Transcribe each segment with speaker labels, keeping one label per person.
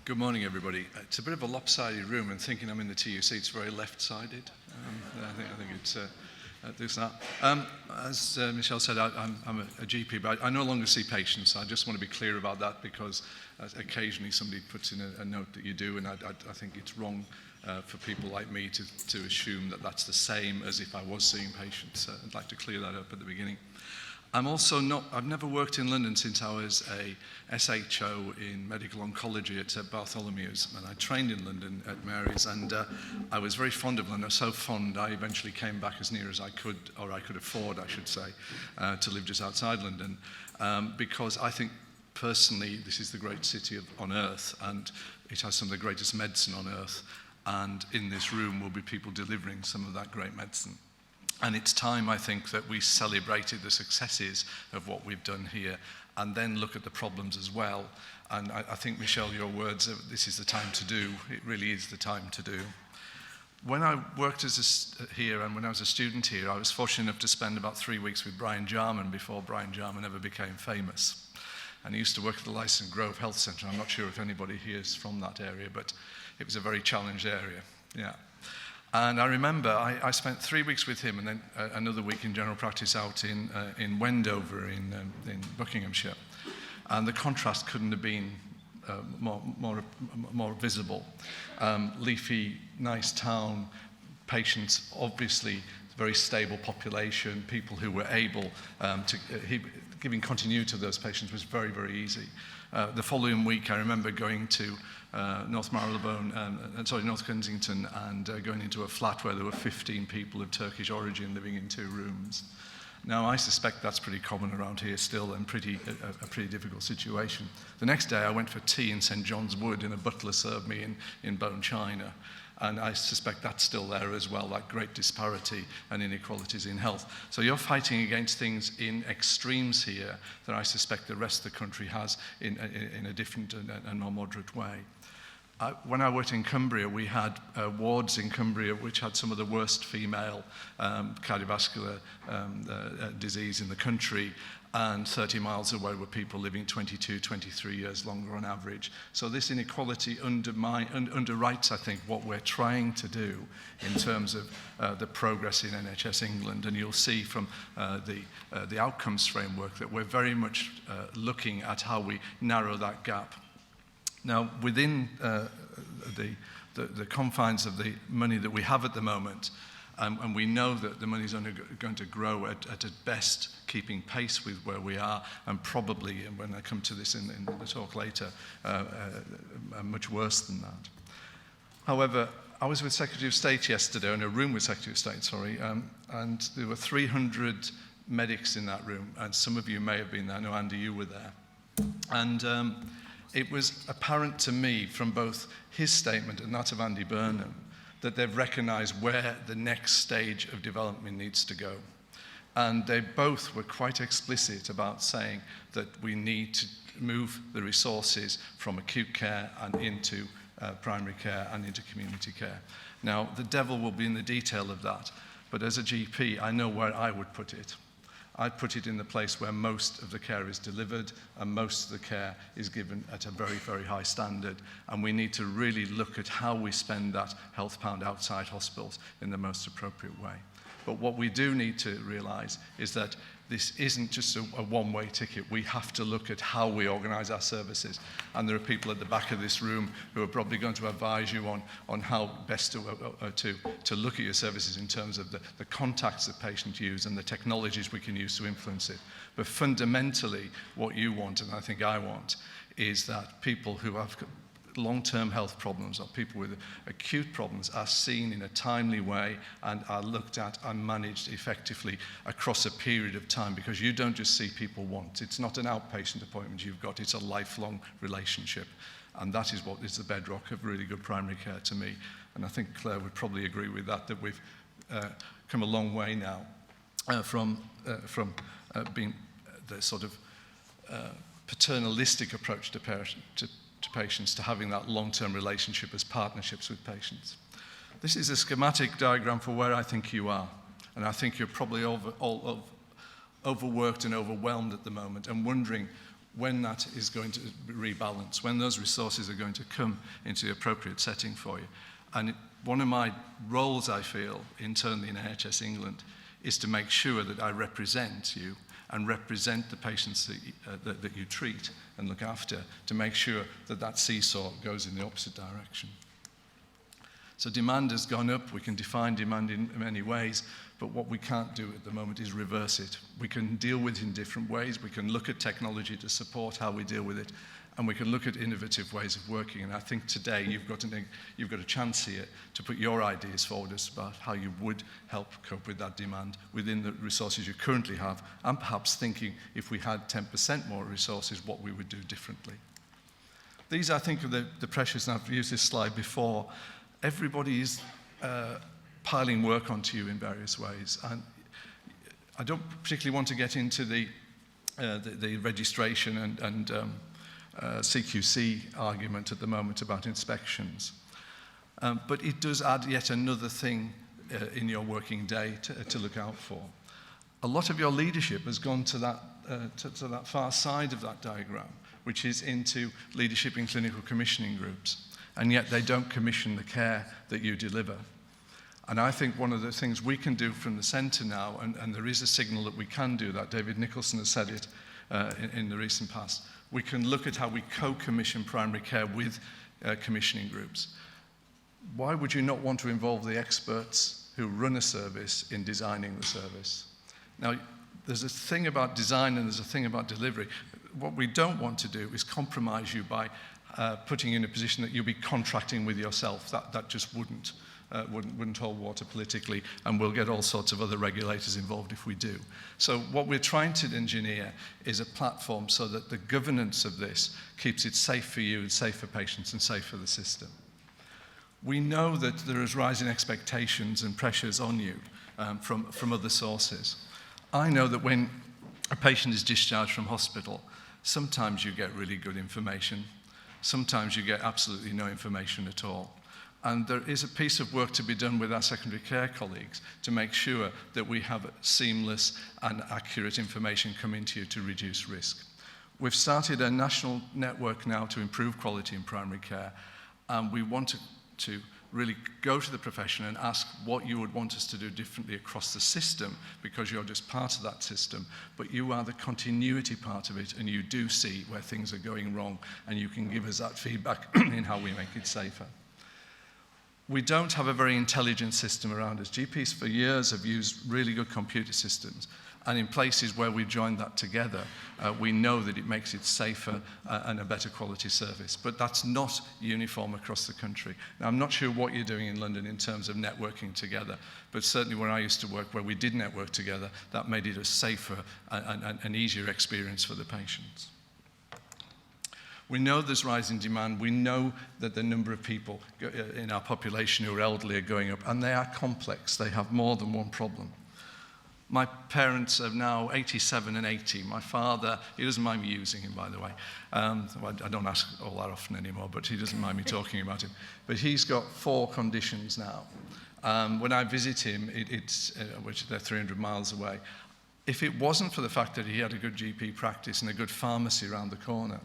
Speaker 1: Good morning, everybody. It's a bit of a lopsided room, and thinking I'm in the TUC, it's very left-sided. I think it's there's that. As Michelle said, I'm a GP, but I no longer see patients. I just want to be clear about that because occasionally somebody puts in a note that you do, and I think it's wrong for people like me to assume that that's the same as if I was seeing patients. I'd like to clear that up at the beginning. I've never worked in London since I was a SHO in medical oncology at Bartholomew's, and I trained in London at Mary's, and I was very fond of London. I was so fond, I eventually came back as near as I could, or I could afford, I should say, to live just outside London, because I think personally this is the great city on earth, and it has some of the greatest medicine on earth, and in this room will be people delivering some of that great medicine. And it's time, I think, that we celebrated the successes of what we've done here and then look at the problems as well. And I think, Michelle, your words, this is the time to do. It really is the time to do. When I worked here and when I was a student here, I was fortunate enough to spend about 3 weeks with Brian Jarman before Brian Jarman ever became famous. And he used to work at the Lyson Grove Health Centre. I'm not sure if anybody here is from that area, but it was a very challenged area, yeah. And I remember I spent 3 weeks with him and then another week in general practice out in Wendover in Buckinghamshire. And the contrast couldn't have been more visible. Leafy, nice town, patients, obviously very stable population, people who were able giving continuity to those patients was very, very easy. The following week, I remember going to North Kensington and going into a flat where there were 15 people of Turkish origin living in 2 rooms. Now, I suspect that's pretty common around here still and a pretty difficult situation. The next day, I went for tea in St. John's Wood and a butler served me in bone china. And I suspect that's still there as well, that great disparity and inequalities in health. So you're fighting against things in extremes here that I suspect the rest of the country has in a different and more moderate way. When I worked in Cumbria, we had wards in Cumbria which had some of the worst female cardiovascular disease in the country, and 30 miles away were people living 22, 23 years longer on average. So this inequality underwrites, I think, what we're trying to do in terms of the progress in NHS England. And you'll see from the outcomes framework that we're very much looking at how we narrow that gap. Now, within the confines of the money that we have at the moment, and we know that the money is only going to grow at best keeping pace with where we are, and probably, and when I come to this in the talk later, much worse than that. However, I was with Secretary of State yesterday, in a room with Secretary of State, and there were 300 medics in that room, and some of you may have been there. I know, Andy, you were there. And it was apparent to me from both his statement and that of Andy Burnham that they've recognised where the next stage of development needs to go. And they both were quite explicit about saying that we need to move the resources from acute care and into primary care and into community care. Now, the devil will be in the detail of that, but as a GP, I know where I would put it. I'd put it in the place where most of the care is delivered and most of the care is given at a very, very high standard. And we need to really look at how we spend that health pound outside hospitals in the most appropriate way. But what we do need to realise is that this isn't just a one-way ticket. We have to look at how we organise our services. And there are people at the back of this room who are probably going to advise you on how best to look at your services in terms of the contacts that patients use and the technologies we can use to influence it. But fundamentally, what you want, and I think I want, is that people who have long-term health problems or people with acute problems are seen in a timely way and are looked at and managed effectively across a period of time, because you don't just see people once. It's not an outpatient appointment you've got, it's a lifelong relationship. And that is what is the bedrock of really good primary care to me. And I think Claire would probably agree with that we've come a long way now from being the sort of paternalistic approach to patients to having that long-term relationship as partnerships with patients. This is a schematic diagram for where I think you are. And I think you're probably overworked and overwhelmed at the moment and wondering when that is going to rebalance, when those resources are going to come into the appropriate setting for you. And one of my roles, I feel, internally in NHS England, is to make sure that I represent you and represent the patients that you treat and look after, to make sure that that seesaw goes in the opposite direction. So demand has gone up. We can define demand in many ways, but what we can't do at the moment is reverse it. We can deal with it in different ways. We can look at technology to support how we deal with it, and we can look at innovative ways of working. And I think today you've got a chance here to put your ideas forward as about how you would help cope with that demand within the resources you currently have, and perhaps thinking if we had 10% more resources, what we would do differently. These, I think, are the pressures, and I've used this slide before. Everybody is piling work onto you in various ways, and I don't particularly want to get into the registration and CQC argument at the moment about inspections, but it does add yet another thing in your working day to look out for. A lot of your leadership has gone to that far side of that diagram, which is into leadership in clinical commissioning groups. And yet they don't commission the care that you deliver. And I think one of the things we can do from the centre now, and there is a signal that we can do that, David Nicholson has said it in the recent past, we can look at how we co-commission primary care with commissioning groups. Why would you not want to involve the experts who run a service in designing the service? Now, there's a thing about design and there's a thing about delivery. What we don't want to do is compromise you by putting you in a position that you'll be contracting with yourself. That just wouldn't hold water politically, and we'll get all sorts of other regulators involved if we do. So what we're trying to engineer is a platform so that the governance of this keeps it safe for you and safe for patients and safe for the system. We know that there is rising expectations and pressures on you from other sources. I know that when a patient is discharged from hospital, sometimes you get really good information. Sometimes you get absolutely no information at all. And there is a piece of work to be done with our secondary care colleagues to make sure that we have seamless and accurate information coming to you to reduce risk. We've started a national network now to improve quality in primary care, and we want to really go to the profession and ask what you would want us to do differently across the system, because you're just part of that system, but you are the continuity part of it, and you do see where things are going wrong, and you can give us that feedback in how we make it safer. We don't have a very intelligent system around us. GPs for years have used really good computer systems, and in places where we've joined that together, we know that it makes it safer and a better quality service. But that's not uniform across the country. Now, I'm not sure what you're doing in London in terms of networking together, but certainly where I used to work, where we did network together, that made it a safer and an easier experience for the patients. We know there's rising demand. We know that the number of people in our population who are elderly are going up, and they are complex. They have more than one problem. My parents are now 87 and 80. My father, he doesn't mind me using him, by the way. I don't ask all that often anymore, but he doesn't mind me talking about him. But he's got 4 conditions now. When I visit him, which they're 300 miles away, if it wasn't for the fact that he had a good GP practice and a good pharmacy around the corner,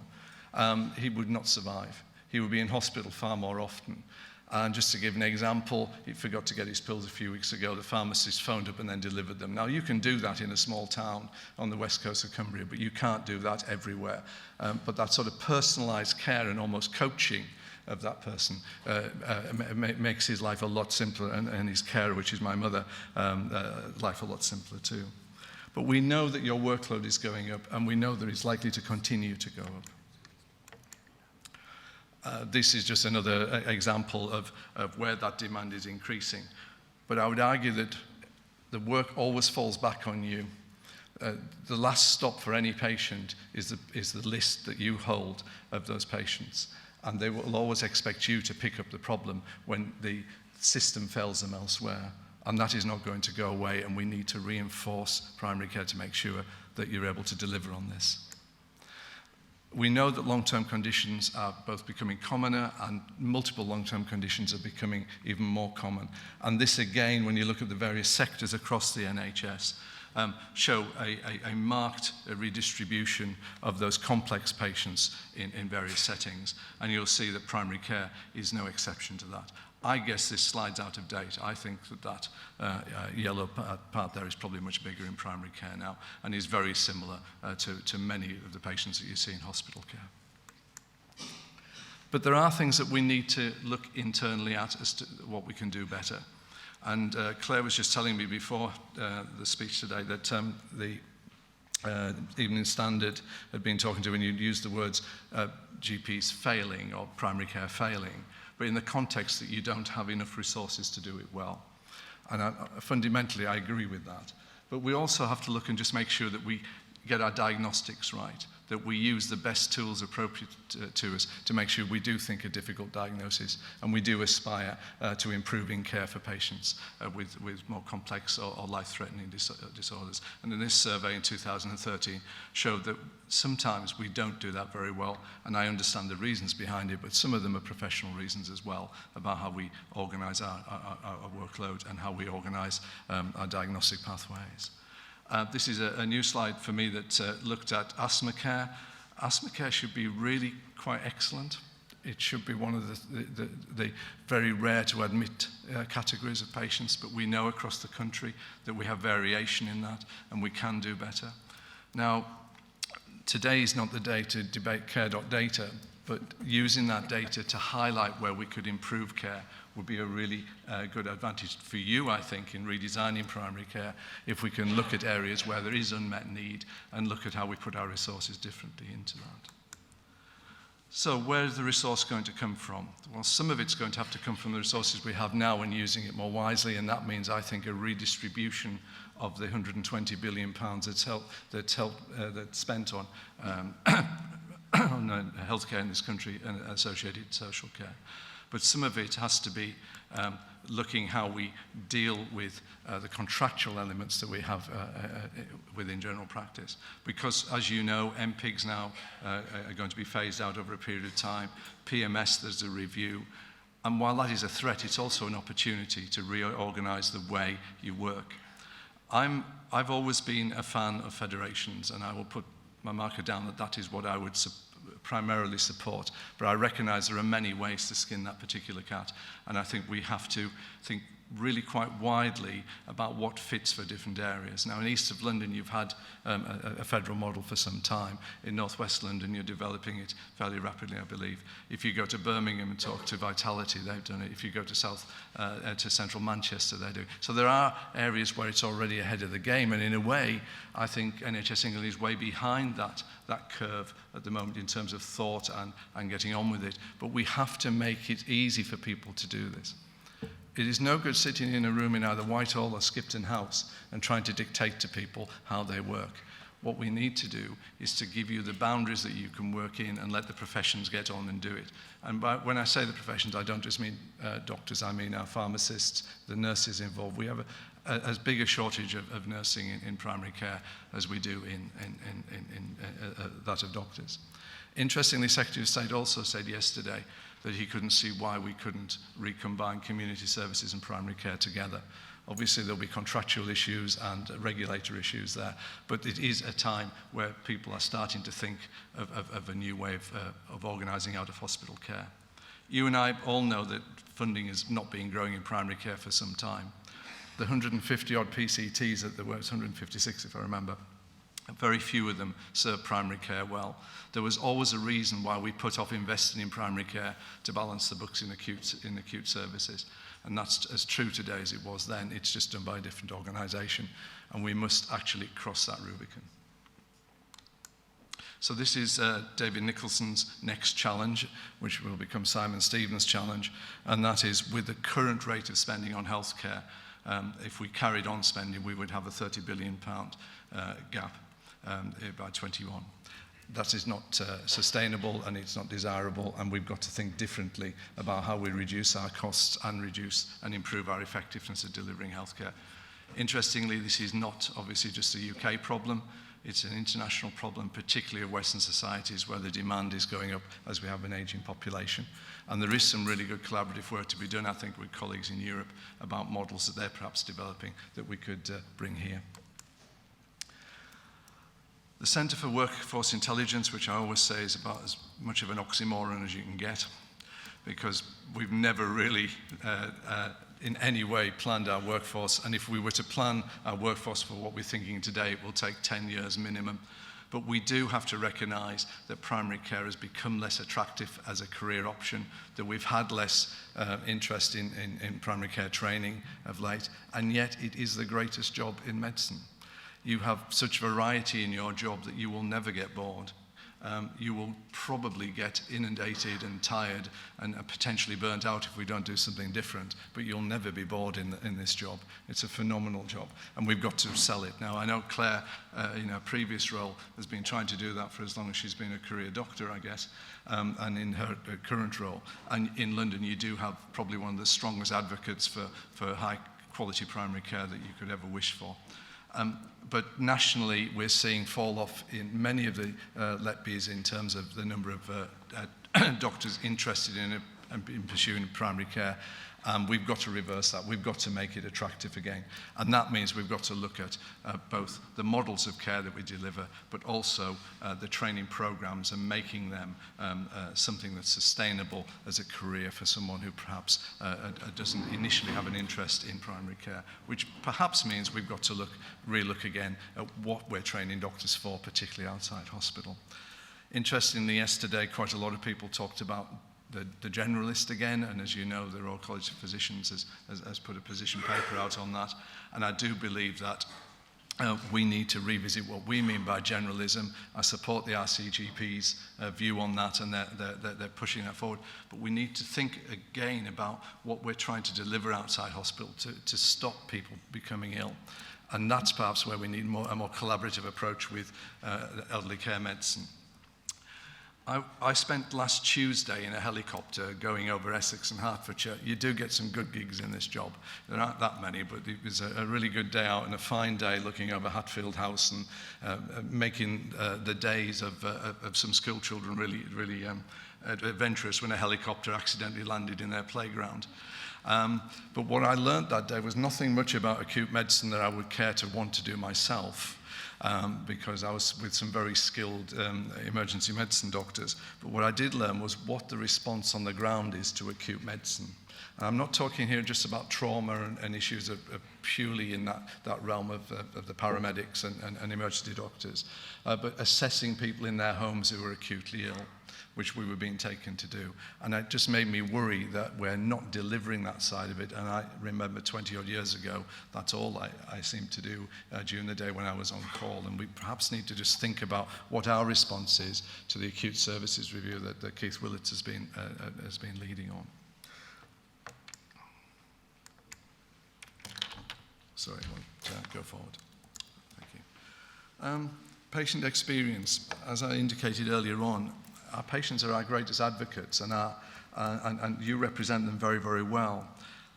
Speaker 1: he would not survive. He would be in hospital far more often. And just to give an example, he forgot to get his pills a few weeks ago. The pharmacist phoned up and then delivered them. Now, you can do that in a small town on the west coast of Cumbria, but you can't do that everywhere. But that sort of personalised care and almost coaching of that person makes his life a lot simpler, and his carer, which is my mother, life a lot simpler too. But we know that your workload is going up, and we know that it's likely to continue to go up. This is just another example of where that demand is increasing. But I would argue that the work always falls back on you. The last stop for any patient is the list that you hold of those patients. And they will always expect you to pick up the problem when the system fails them elsewhere. And that is not going to go away, and we need to reinforce primary care to make sure that you're able to deliver on this. We know that long-term conditions are both becoming commoner, and multiple long-term conditions are becoming even more common. And this, again, when you look at the various sectors across the NHS, show a marked redistribution of those complex patients in various settings. And you'll see that primary care is no exception to that. I guess this slide's out of date. I think that yellow part there is probably much bigger in primary care now and is very similar to many of the patients that you see in hospital care. But there are things that we need to look internally at as to what we can do better. And Claire was just telling me before the speech today that the Evening Standard had been talking to when you used the words GPs failing or primary care failing, but in the context that you don't have enough resources to do it well. And fundamentally, I agree with that. But we also have to look and just make sure that we get our diagnostics right, that we use the best tools appropriate to us to make sure we do think a difficult diagnosis and we do aspire to improving care for patients with more complex or life-threatening disorders. And in this survey in 2013 showed that sometimes we don't do that very well, and I understand the reasons behind it, but some of them are professional reasons as well about how we organise our workload and how we organise our diagnostic pathways. This is a new slide for me that looked at asthma care. Asthma care should be really quite excellent. It should be one of the very rare to admit categories of patients, but we know across the country that we have variation in that and we can do better. Now, today is not the day to debate care.data, but using that data to highlight where we could improve care would be a really good advantage for you, I think, in redesigning primary care, if we can look at areas where there is unmet need and look at how we put our resources differently into that. So where is the resource going to come from? Well, some of it's going to have to come from the resources we have now and using it more wisely, and that means, I think, a redistribution of the £120 billion that's spent on on healthcare in this country and associated social care. But some of it has to be looking how we deal with the contractual elements that we have within general practice. Because, as you know, MPIGs now are going to be phased out over a period of time. PMS, there's a review. And while that is a threat, it's also an opportunity to reorganise the way you work. I've always been a fan of federations, and I will put my marker down that is what I would primarily support, but I recognise there are many ways to skin that particular cat, and I think we have to think really quite widely about what fits for different areas. Now, in east of London, you've had a federal model for some time. In northwest London, you're developing it fairly rapidly, I believe. If you go to Birmingham and talk to Vitality, they've done it. If you go to central Manchester, they do. So there are areas where it's already ahead of the game, and in a way, I think NHS England is way behind that curve at the moment in terms of thought and getting on with it. But we have to make it easy for people to do this. It is no good sitting in a room in either Whitehall or Skipton House and trying to dictate to people how they work. What we need to do is to give you the boundaries that you can work in and let the professions get on and do it. And when I say the professions, I don't just mean doctors, I mean our pharmacists, the nurses involved. We have as big a shortage of nursing in primary care as we do in that of doctors. Interestingly, Secretary of State also said yesterday that he couldn't see why we couldn't recombine community services and primary care together. Obviously, there'll be contractual issues and regulatory issues there, but it is a time where people are starting to think of a new way of organising out-of-hospital care. You and I all know that funding has not been growing in primary care for some time. The 150-odd PCTs that there were, 156 if I remember, very few of them serve primary care well. There was always a reason why we put off investing in primary care to balance the books in acute services. And that's as true today as it was then. It's just done by a different organisation. And we must actually cross that Rubicon. So this is David Nicholson's next challenge, which will become Simon Stevens' challenge. And that is, with the current rate of spending on healthcare, if we carried on spending, we would have a £30 billion gap by 21. That is not sustainable and it's not desirable, and we've got to think differently about how we reduce our costs and reduce and improve our effectiveness of delivering healthcare. Interestingly, this is not obviously just a UK problem. It's an international problem, particularly of Western societies where the demand is going up as we have an ageing population. And there is some really good collaborative work to be done, I think, with colleagues in Europe about models that they're perhaps developing that we could bring here. The Centre for Workforce Intelligence, which I always say is about as much of an oxymoron as you can get, because we've never really in any way planned our workforce, and if we were to plan our workforce for what we're thinking today, it will take 10 years minimum. But we do have to recognise that primary care has become less attractive as a career option, that we've had less interest in primary care training of late, and yet it is the greatest job in medicine. You have such variety in your job that you will never get bored. You will probably get inundated and tired and potentially burnt out if we don't do something different, but you'll never be bored in this job. It's a phenomenal job, and we've got to sell it. Now, I know Claire, in her previous role, has been trying to do that for as long as she's been a career doctor, I guess, and in her current role. And in London, you do have probably one of the strongest advocates for high-quality primary care that you could ever wish for. But nationally, we're seeing fall off in many of the LEPBs in terms of the number of doctors interested in pursuing primary care. We've got to reverse that. We've got to make it attractive again. And that means we've got to look at both the models of care that we deliver, but also the training programs and making them something that's sustainable as a career for someone who perhaps doesn't initially have an interest in primary care, which perhaps means we've got to re-look again at what we're training doctors for, particularly outside hospital. Interestingly, yesterday, quite a lot of people talked about the generalist again, and as you know, the Royal College of Physicians has put a position paper out on that, and I do believe that we need to revisit what we mean by generalism. I support the RCGP's view on that, and they're pushing that forward, but we need to think again about what we're trying to deliver outside hospital to stop people becoming ill. And that's perhaps where we need a more collaborative approach with elderly care medicine. I spent last Tuesday in a helicopter going over Essex and Hertfordshire. You do get some good gigs in this job. There aren't that many, but it was a really good day out and a fine day looking over Hatfield House and making the days of some school children really adventurous when a helicopter accidentally landed in their playground. But what I learned that day was nothing much about acute medicine that I would care to want to do myself. Because I was with some very skilled emergency medicine doctors. But what I did learn was what the response on the ground is to acute medicine. And I'm not talking here just about trauma and issues of purely in that realm of the paramedics and emergency doctors, but assessing people in their homes who are acutely ill, which we were being taken to do. And it just made me worry that we're not delivering that side of it. And I remember 20 odd years ago, that's all I seemed to do during the day when I was on call. And we perhaps need to just think about what our response is to the acute services review that Keith Willits has been leading on. Sorry, I won't go forward. Thank you. Patient experience. As I indicated earlier on, our patients are our greatest advocates, and you represent them very, very well.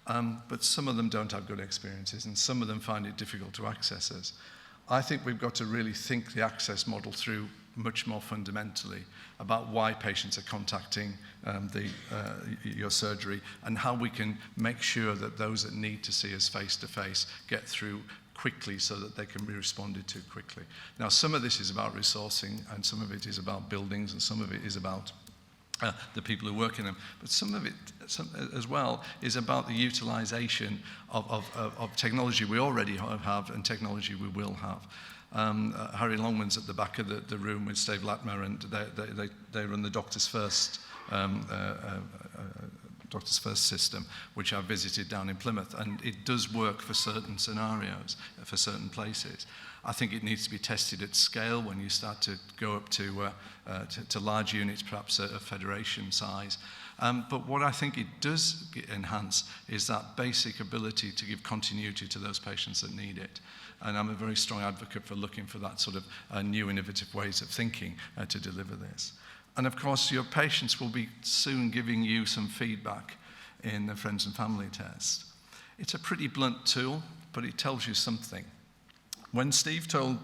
Speaker 1: But some of them don't have good experiences, and some of them find it difficult to access us. I think we've got to really think the access model through much more fundamentally about why patients are contacting your surgery, and how we can make sure that those that need to see us face-to-face get through quickly so that they can be responded to quickly. Now, some of this is about resourcing, and some of it is about buildings, and some of it is about the people who work in them. But some of it as well is about the utilization of technology we already have and technology we will have. Harry Longman's at the back of the room with Steve Latmer, and they run the Doctors First system, which I visited down in Plymouth, and it does work for certain scenarios, for certain places. I think it needs to be tested at scale when you start to go up to large units, perhaps a federation size. But what I think it does enhance is that basic ability to give continuity to those patients that need it. And I'm a very strong advocate for looking for that sort of new innovative ways of thinking to deliver this. And of course, your patients will be soon giving you some feedback in the friends and family test. It's a pretty blunt tool, but it tells you something. When Steve Field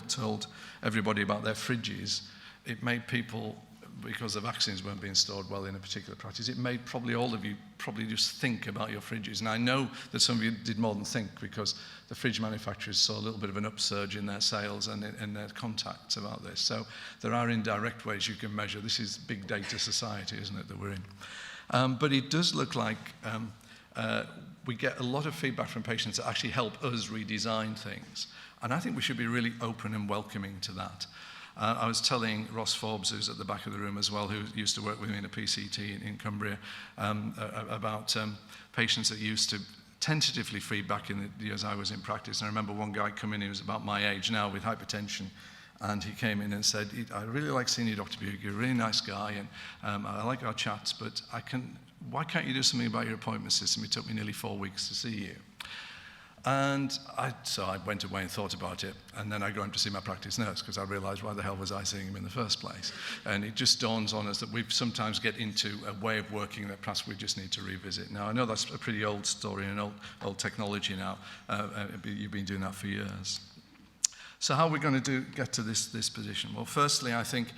Speaker 1: told everybody about their fridges, it made people because the vaccines weren't being stored well in a particular practice, it made probably all of you probably just think about your fridges. And I know that some of you did more than think, because the fridge manufacturers saw a little bit of an upsurge in their sales and in their contacts about this. So there are indirect ways you can measure. This is big data society, isn't it, that we're in? But it does look like we get a lot of feedback from patients that actually help us redesign things. And I think we should be really open and welcoming to that. I was telling Ross Forbes, who's at the back of the room as well, who used to work with me in a PCT in Cumbria, about patients that used to tentatively feedback in the years I was in practice. And I remember one guy come in, he was about my age now with hypertension, and he came in and said, I really like seeing you, Dr. Bewick, you're a really nice guy, and I like our chats, but why can't you do something about your appointment system? It took me nearly 4 weeks to see you. And so I went away and thought about it, and then I go in to see my practice nurse, because I realised why the hell was I seeing him in the first place. And it just dawns on us that we sometimes get into a way of working that perhaps we just need to revisit. Now, I know that's a pretty old story and old technology now. You've been doing that for years. So how are we going to get to this position? Well, firstly, I think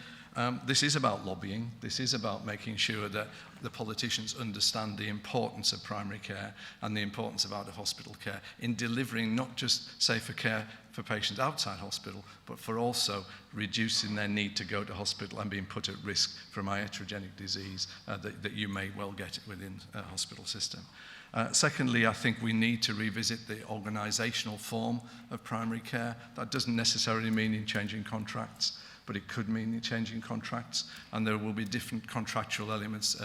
Speaker 1: this is about lobbying. This is about making sure that the politicians understand the importance of primary care and the importance of out-of-hospital care in delivering not just safer care for patients outside hospital, but for also reducing their need to go to hospital and being put at risk from iatrogenic disease that you may well get within a hospital system. Secondly, I think we need to revisit the organisational form of primary care. That doesn't necessarily mean in changing contracts, but it could mean changing contracts, and there will be different contractual elements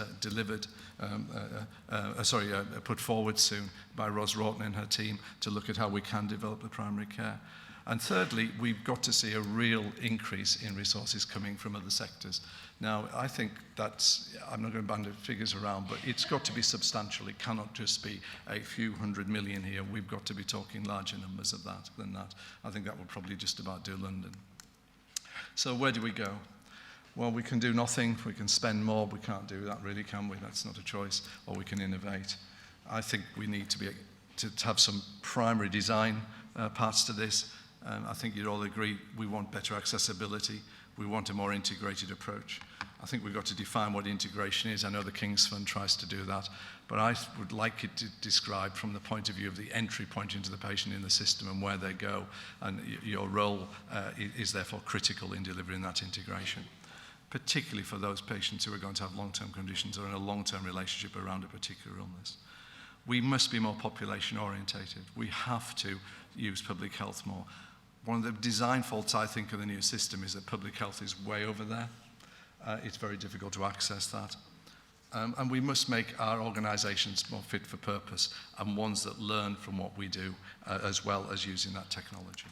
Speaker 1: put forward soon by Ros Roughton and her team to look at how we can develop the primary care. And thirdly, we've got to see a real increase in resources coming from other sectors. Now, I think I'm not going to bandy figures around, but it's got to be substantial. It cannot just be a few hundred million here. We've got to be talking larger numbers than that. I think that would probably just about do London. So where do we go? Well, we can do nothing. We can spend more. We can't do that, really, can we? That's not a choice. Or we can innovate. I think we need to have some primary design parts to this. I think you'd all agree we want better accessibility. We want a more integrated approach. I think we've got to define what integration is. I know the King's Fund tries to do that, but I would like it to describe from the point of view of the entry point into the patient in the system and where they go, and your role is therefore critical in delivering that integration, particularly for those patients who are going to have long-term conditions or in a long-term relationship around a particular illness. We must be more population-orientated. We have to use public health more. One of the design faults, I think, of the new system is that public health is way over there. It's very difficult to access that. And we must make our organisations more fit for purpose and ones that learn from what we do as well as using that technology.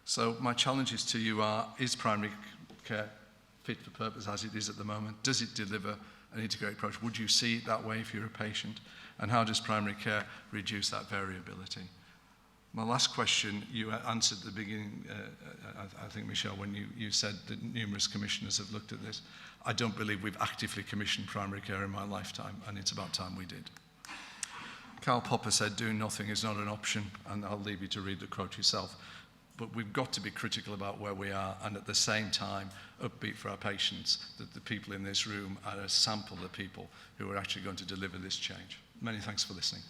Speaker 1: So my challenges to you are, is primary care fit for purpose as it is at the moment? Does it deliver an integrated approach? Would you see it that way if you're a patient? And how does primary care reduce that variability? My last question, you answered at the beginning, I think, Michelle, when you said that numerous commissioners have looked at this. I don't believe we've actively commissioned primary care in my lifetime, and it's about time we did. Karl Popper said, doing nothing is not an option, and I'll leave you to read the quote yourself. But we've got to be critical about where we are, and at the same time, upbeat for our patients, that the people in this room are a sample of people who are actually going to deliver this change. Many thanks for listening.